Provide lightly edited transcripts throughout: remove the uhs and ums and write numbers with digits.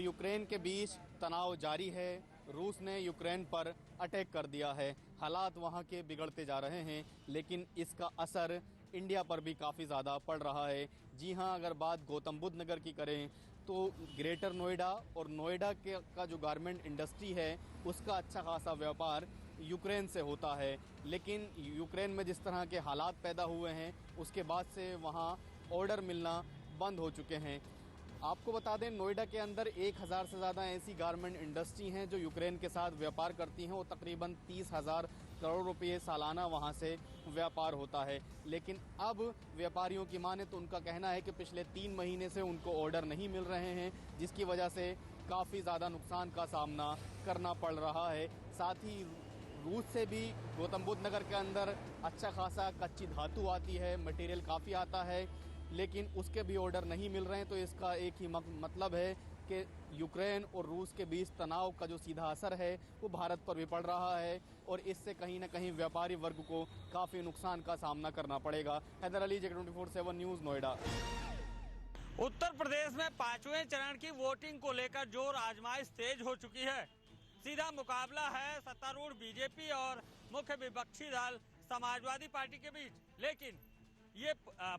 और यूक्रेन के बीच तनाव जारी है। रूस ने यूक्रेन पर अटैक कर दिया है। हालात वहां के बिगड़ते जा रहे हैं, लेकिन इसका असर इंडिया पर भी काफ़ी ज़्यादा पड़ रहा है। जी हाँ, अगर बात गौतम बुद्ध नगर की करें तो ग्रेटर नोएडा और नोएडा का जो गारमेंट इंडस्ट्री है उसका अच्छा खासा व्यापार यूक्रेन से होता है। लेकिन यूक्रेन में जिस तरह के हालात पैदा हुए हैं उसके बाद से वहाँ ऑर्डर मिलना बंद हो चुके हैं। आपको बता दें, नोएडा के अंदर 1000 से ज़्यादा ऐसी गारमेंट इंडस्ट्री हैं जो यूक्रेन के साथ व्यापार करती हैं और तकरीबन 30,000 करोड़ रुपये सालाना वहां से व्यापार होता है। लेकिन अब व्यापारियों की माने तो उनका कहना है कि पिछले 3 महीने से उनको ऑर्डर नहीं मिल रहे हैं, जिसकी वजह से काफ़ी ज़्यादा नुकसान का सामना करना पड़ रहा है। साथ ही रूस से भी गौतम बुद्ध नगर के अंदर अच्छा खासा कच्ची धातु आती है, मटेरियल काफ़ी आता है, लेकिन उसके भी ऑर्डर नहीं मिल रहे हैं। तो इसका एक ही मतलब है कि यूक्रेन और रूस के बीच तनाव का जो सीधा असर है वो भारत पर भी पड़ रहा है और इससे कहीं ना कहीं व्यापारी वर्ग को काफ़ी नुकसान का सामना करना पड़ेगा। Haider Ali, J24/7 news, Noida. उत्तर प्रदेश में 5वें चरण की वोटिंग को लेकर जोर आजमाइश तेज हो चुकी है। सीधा मुकाबला है सत्तारूढ़ बीजेपी और मुख्य विपक्षी दल समाजवादी पार्टी के बीच। लेकिन ये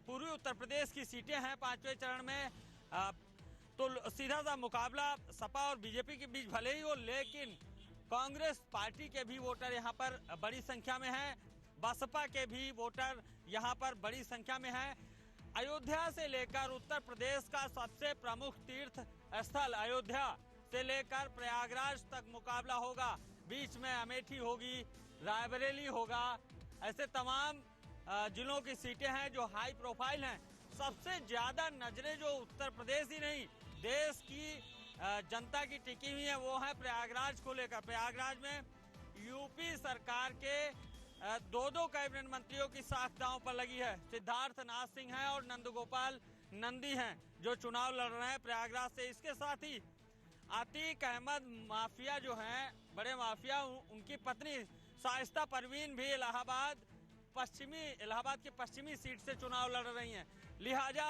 पूर्वी उत्तर प्रदेश की सीटें हैं 5वें चरण में, तो सीधा सा मुकाबला सपा और बीजेपी के बीच भले ही हो, लेकिन कांग्रेस पार्टी के भी वोटर यहाँ पर बड़ी संख्या में हैं, बसपा के भी वोटर यहाँ पर बड़ी संख्या में हैं। अयोध्या से लेकर उत्तर प्रदेश का सबसे प्रमुख तीर्थ स्थल अयोध्या से लेकर प्रयागराज तक मुकाबला होगा। बीच में अमेठी होगी, रायबरेली होगा, ऐसे तमाम जिलों की सीटें हैं जो हाई प्रोफाइल हैं। सबसे ज्यादा नजरें जो उत्तर प्रदेश ही नहीं देश की जनता की टिकी हुई है वो है प्रयागराज को लेकर। प्रयागराज में यूपी सरकार के 2 कैबिनेट मंत्रियों की साख दांव पर लगी है। सिद्धार्थ नाथ सिंह हैं और नंदगोपाल नंदी हैं जो चुनाव लड़ रहे हैं प्रयागराज से। इसके साथ ही अतीक अहमद माफिया जो हैं, बड़े माफिया, उनकी पत्नी शाइस्ता परवीन भी इलाहाबाद की पश्चिमी सीट से चुनाव लड़ रही हैं। लिहाजा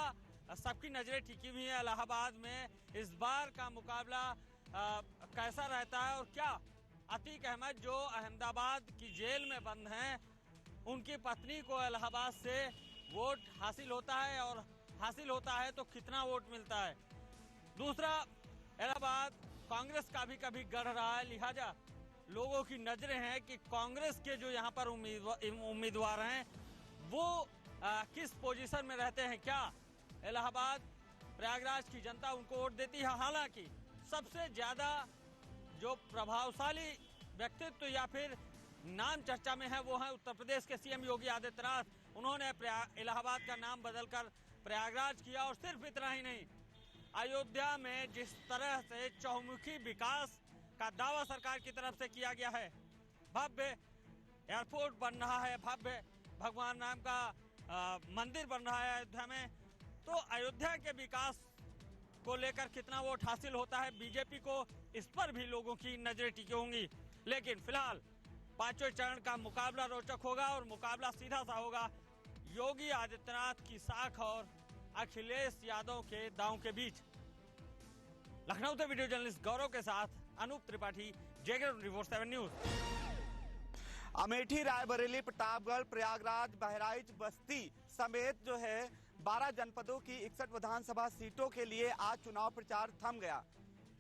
सबकी नजरें टिकी हुई हैं इलाहाबाद में। इस बार का मुकाबला कैसा रहता है और क्या अतीक अहमद जो अहमदाबाद की जेल में बंद हैं, उनकी पत्नी को इलाहाबाद से वोट हासिल होता है और हासिल होता है तो कितना वोट मिलता है। दूसरा, इलाहाबाद कांग्रेस का भी कभी गढ़ रहा है, लिहाजा लोगों की नजरें हैं कि कांग्रेस के जो यहाँ पर उम्मीदवार हैं वो किस पोजीशन में रहते हैं। क्या इलाहाबाद प्रयागराज की जनता उनको वोट देती है? हालांकि सबसे ज्यादा जो प्रभावशाली व्यक्तित्व या फिर नाम चर्चा में है वो है उत्तर प्रदेश के सीएम योगी आदित्यनाथ। उन्होंने इलाहाबाद का नाम बदलकर प्रयागराज किया और सिर्फ इतना ही नहीं, अयोध्या में जिस तरह से चहुमुखी विकास का दावा सरकार की तरफ से किया गया है, भव्य एयरपोर्ट बन रहा है, भव्य भगवान राम का मंदिर बन रहा है अयोध्या में, तो अयोध्या के विकास को लेकर कितना वोट हासिल होता है बीजेपी को, इस पर भी लोगों की नजरें टिकी होंगी। लेकिन फिलहाल 5वें चरण का मुकाबला रोचक होगा और मुकाबला सीधा सा होगा योगी आदित्यनाथ की साख और अखिलेश यादव के दांव के बीच। लखनऊ से वीडियो जर्नलिस्ट गौरव के साथ अनूप त्रिपाठी, J24/7 न्यूज। अमेठी, रायबरेली, प्रतापगढ़, प्रयागराज, बहराइच, बस्ती समेत जो है 12 जनपदों की 61 विधानसभा सीटों के लिए आज चुनाव प्रचार थम गया।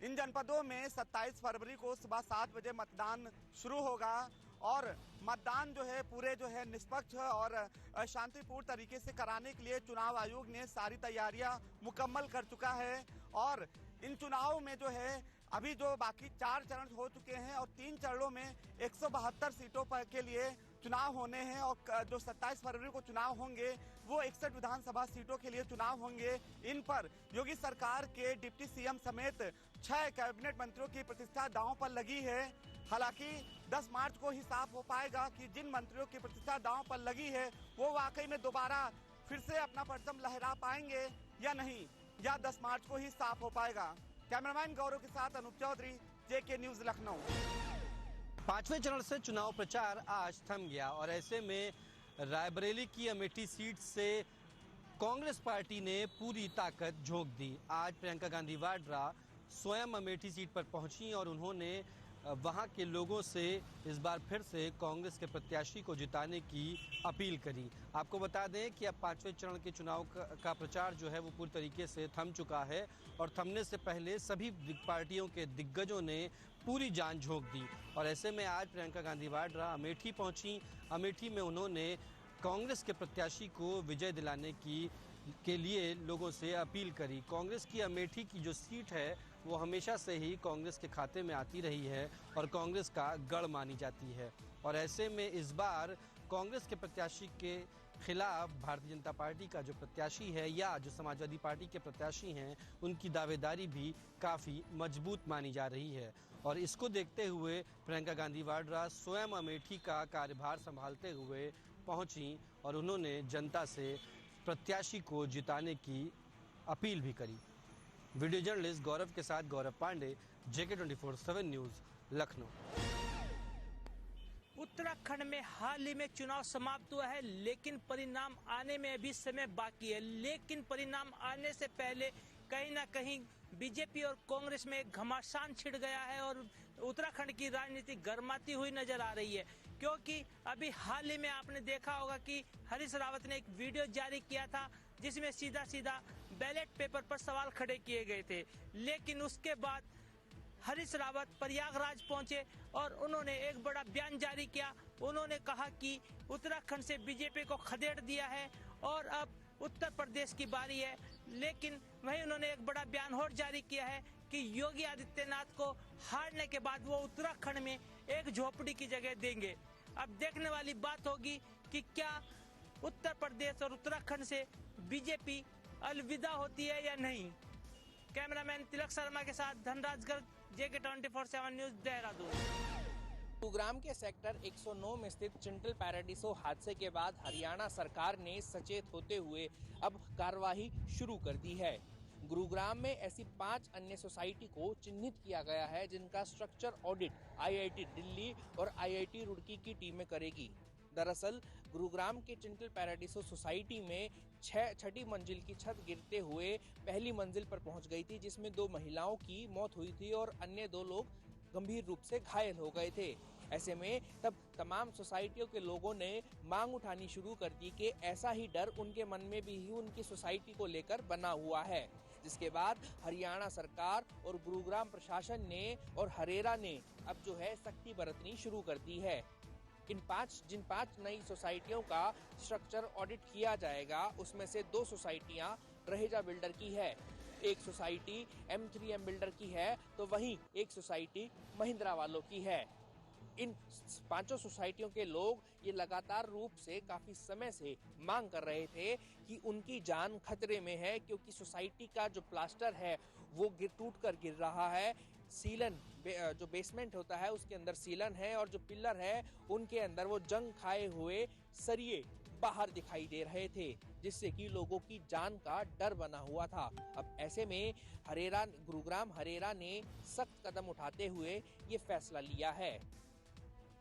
इन जनपदों में 27 फरवरी को सुबह 7 बजे मतदान शुरू होगा और मतदान जो है पूरे जो है निष्पक्ष और शांतिपूर्ण तरीके से कराने के लिए चुनाव आयोग ने सारी तैयारियां मुकम्मल कर चुका है। और इन चुनाव में जो है अभी जो बाकी 4 चरण हो चुके हैं और 3 चरणों में 172 सीटों पर के लिए चुनाव होने हैं और जो 27 फरवरी को चुनाव होंगे वो 61 विधानसभा सीटों के लिए चुनाव होंगे। इन पर योगी सरकार के डिप्टी सीएम समेत 6 कैबिनेट मंत्रियों की प्रतिष्ठा दांव पर लगी है। हालांकि 10 मार्च को ही साफ हो पाएगा कि जिन मंत्रियों की प्रतिष्ठा दांव पर लगी है वो वाकई में दोबारा फिर से अपना परचम लहरा पाएंगे या नहीं, या 10 मार्च को ही साफ हो पाएगा। कैमरामैन गौरव के साथ अनूप चौधरी, JK न्यूज, लखनऊ। 5वें चरण से चुनाव प्रचार आज थम गया और ऐसे में रायबरेली की अमेठी सीट से कांग्रेस पार्टी ने पूरी ताकत झोंक दी। आज प्रियंका गांधी वाड्रा स्वयं अमेठी सीट पर पहुंची और उन्होंने वहां के लोगों से इस बार फिर से कांग्रेस के प्रत्याशी को जिताने की अपील करी। आपको बता दें कि अब 5वें चरण के चुनाव का प्रचार जो है वो पूरी तरीके से थम चुका है और थमने से पहले सभी पार्टियों के दिग्गजों ने पूरी जान झोंक दी। और ऐसे में आज प्रियंका गांधी वाड्रा अमेठी पहुंची। अमेठी में उन्होंने कांग्रेस के प्रत्याशी को विजय दिलाने के लिए लोगों से अपील करी। कांग्रेस की अमेठी की जो सीट है वो हमेशा से ही कांग्रेस के खाते में आती रही है और कांग्रेस का गढ़ मानी जाती है। और ऐसे में इस बार कांग्रेस के प्रत्याशी के खिलाफ भारतीय जनता पार्टी का जो प्रत्याशी है या जो समाजवादी पार्टी के प्रत्याशी हैं उनकी दावेदारी भी काफ़ी मजबूत मानी जा रही है। और इसको देखते हुए प्रियंका गांधी वाड्रा स्वयं अमेठी का कार्यभार संभालते हुए पहुंची और उन्होंने जनता से प्रत्याशी को जिताने की अपील भी करी। वीडियो जर्नलिस्ट गौरव के साथ गौरव पांडे, JK24/7 न्यूज़, लखनऊ। उत्तराखंड में हाल ही में चुनाव समाप्त हुआ है, लेकिन परिणाम आने में अभी समय बाकी है। लेकिन परिणाम आने से पहले कहीं ना कहीं बीजेपी और कांग्रेस में घमासान छिड़ गया है और उत्तराखंड की राजनीति गर्माती हुई नजर आ रही है। क्योंकि अभी हाल ही में आपने देखा होगा कि हरीश रावत ने एक वीडियो जारी किया था जिसमें सीधा सीधा बैलेट पेपर पर सवाल खड़े किए गए थे। लेकिन उसके बाद हरीश रावत प्रयागराज पहुंचे और उन्होंने एक बड़ा बयान जारी किया। उन्होंने कहा कि उत्तराखंड से बीजेपी को खदेड़ दिया है और अब उत्तर प्रदेश की बारी है। लेकिन वहीं उन्होंने एक बड़ा बयान और जारी किया है कि योगी आदित्यनाथ को हारने के बाद वो उत्तराखंड में एक झोपड़ी की जगह देंगे। अब देखने वाली बात होगी कि क्या उत्तर प्रदेश और उत्तराखंड से बीजेपी अलविदा होती है या नहीं। कैमरामैन तिलक शर्मा के साथ धनराज गर्ग, JK24/7 न्यूज़, देहरादून। गुरुग्राम के सेक्टर 109 में स्थित चिंटल पैराडीसो हादसे के बाद हरियाणा सरकार ने सचेत होते हुए अब कार्यवाही शुरू कर दी है। गुरुग्राम में ऐसी 5 अन्य सोसाइटी को चिन्हित किया गया है जिनका स्ट्रक्चर ऑडिट IIT दिल्ली और IIT रुड़की की टीमें करेगी। दरअसल गुरुग्राम के चिंटल पैराडीसो सोसाइटी में छठी मंजिल की छत गिरते हुए पहली मंजिल पर पहुंच गई थी, जिसमें 2 महिलाओं की मौत हुई थी और अन्य 2 लोग गंभीर रूप से घायल हो गए थे। ऐसे में तब तमाम सोसाइटियों के लोगों ने मांग उठानी शुरू कर दी कि ऐसा ही डर उनके मन में भी ही उनकी सोसाइटी को लेकर बना हुआ है। जिसके बाद हरियाणा सरकार और गुरुग्राम प्रशासन ने और हरेरा ने अब जो है सख्ती बरतनी शुरू कर दी है। जिन 5 नई सोसाइटियों का स्ट्रक्चर ऑडिट किया जाएगा उसमें से 2 सोसाइटियां रहेजा बिल्डर की है, एक सोसाइटी M3M बिल्डर की है, तो वहीं एक सोसाइटी महिंद्रा वालों की है। इन 5 सोसाइटियों के लोग ये लगातार रूप से काफी समय से मांग कर रहे थे कि उनकी जान खतरे में है, क्योंकि सोसाइटी का जो प्लास्टर है वो टूट कर गिर रहा है। सीलन जो बेसमेंट होता है उसके अंदर सीलन है और जो पिलर है उनके अंदर वो जंग खाए हुए सरिये बाहर दिखाई दे रहे थे, जिससे कि लोगों की जान का डर बना हुआ था। अब ऐसे में गुरुग्राम हरेरा ने सख्त कदम उठाते हुए ये फैसला लिया है।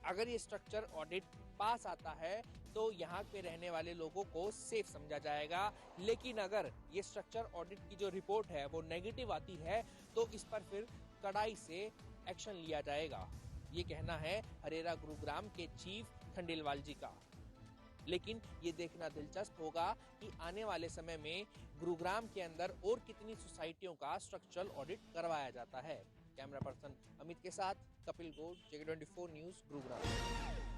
अगर ये स्ट्रक्चर ऑडिट पास आता है तो यहाँ पे रहने वाले लोगों को सेफ समझा जाएगा, लेकिन अगर ये स्ट्रक्चर ऑडिट की जो रिपोर्ट है वो नेगेटिव आती है तो इस पर फिर कड़ाई से एक्शन लिया जाएगा। ये कहना है हरेरा गुरुग्राम के चीफ खंडेलवाल जी का। लेकिन ये देखना दिलचस्प होगा कि आने वाले समय में गुरुग्राम के अंदर और कितनी सोसाइटियों का स्ट्रक्चरल ऑडिट करवाया जाता है। कैमरा पर्सन अमित के साथ कपिल गौड़, JK24 न्यूज़, गुरुग्राम।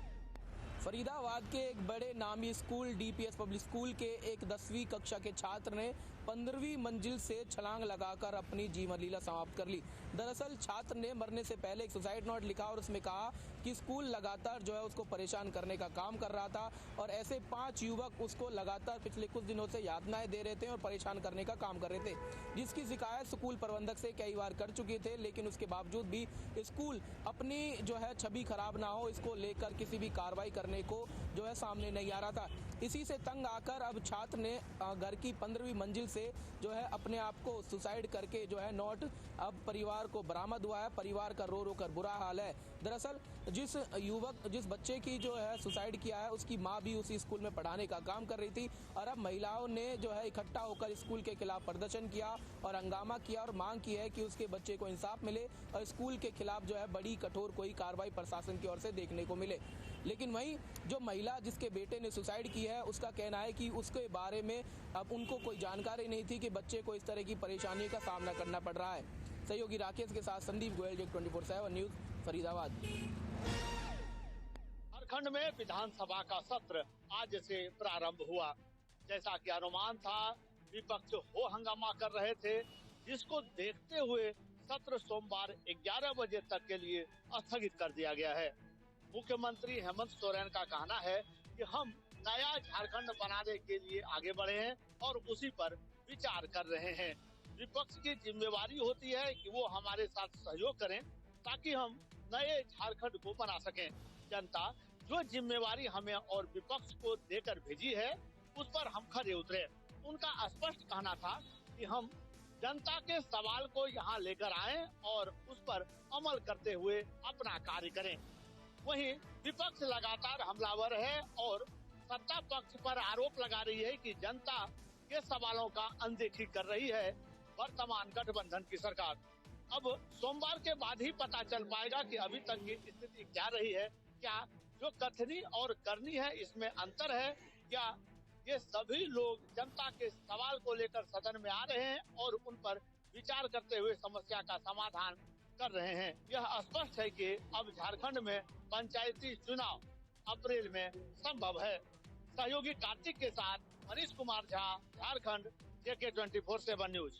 फरीदाबाद के एक बड़े नामी स्कूल DPS पब्लिक स्कूल के एक 10वीं कक्षा के छात्र ने 15वीं मंजिल से छलांग लगाकर अपनी जीवन लीला समाप्त कर ली। दरअसल छात्र ने मरने से पहले एक सुसाइड नोट लिखा और उसमें कहा कि स्कूल लगातार जो है उसको परेशान करने का काम कर रहा था और ऐसे 5 युवक उसको लगातार पिछले कुछ दिनों से यातनाएं दे रहे थे और परेशान करने का काम कर रहे थे, जिसकी शिकायत स्कूल प्रबंधक से कई बार कर चुके थे। लेकिन उसके बावजूद भी स्कूल अपनी जो है छवि खराब ना हो इसको लेकर किसी भी कार्रवाई करने को जो है सामने नहीं आ रहा था। इसी से तंग आकर अब छात्र ने घर की 15वीं मंजिल से जो है अपने आप को सुसाइड करके जो है नोट अब परिवार को बरामद हुआ है। परिवार का रो रो कर बुरा हाल है। दरअसल जिस बच्चे की जो है सुसाइड किया है उसकी माँ भी उसी स्कूल में पढ़ाने का काम कर रही थी और अब महिलाओं ने जो है इकट्ठा होकर स्कूल के खिलाफ प्रदर्शन किया और हंगामा किया और मांग की है कि उसके बच्चे को इंसाफ मिले और स्कूल के खिलाफ जो है बड़ी कठोर कोई कार्रवाई प्रशासन की ओर से देखने को मिले। लेकिन वहीं जो महिला जिसके बेटे ने सुसाइड की है उसका कहना है कि उसके बारे में अब उनको कोई जानकारी नहीं थी कि बच्चे को इस तरह की परेशानी का सामना करना पड़ रहा है। सहयोगी राकेश के साथ संदीप गोयल, जेक 24/7 न्यूज, फरीदाबाद। झारखंड में विधानसभा का सत्र आज से प्रारंभ हुआ। जैसा कि अनुमान था, विपक्ष हो हंगामा कर रहे थे, जिसको देखते हुए सत्र सोमवार 11 बजे तक के लिए स्थगित कर दिया गया है। मुख्यमंत्री हेमंत सोरेन का कहना है कि हम नया झारखंड बनाने के लिए आगे बढ़े हैं और उसी पर विचार कर रहे हैं। विपक्ष की जिम्मेवारी होती है कि वो हमारे साथ सहयोग करें ताकि हम नए झारखंड को बना सकें। जनता जो जिम्मेवारी हमें और विपक्ष को देकर भेजी है उस पर हम खरे उतरे। उनका स्पष्ट कहना था कि हम जनता के सवाल को यहाँ लेकर आएं और उस पर अमल करते हुए अपना कार्य करें। वहीं विपक्ष लगातार हमलावर है और सत्ता पक्ष पर आरोप लगा रही है कि जनता के सवालों का अनदेखी कर रही है वर्तमान गठबंधन की सरकार। अब सोमवार के बाद ही पता चल पाएगा कि अभी तक की स्थिति क्या रही है। क्या जो कथनी और करनी है इसमें अंतर है? क्या ये सभी लोग जनता के सवाल को लेकर सदन में आ रहे हैं और उन पर विचार करते हुए समस्या का समाधान कर रहे हैं? यह स्पष्ट है कि अब झारखंड में पंचायती चुनाव अप्रैल में संभव है। सहयोगी कार्तिक के साथ मनीष कुमार झा, झारखंड, जेके 24/7 न्यूज।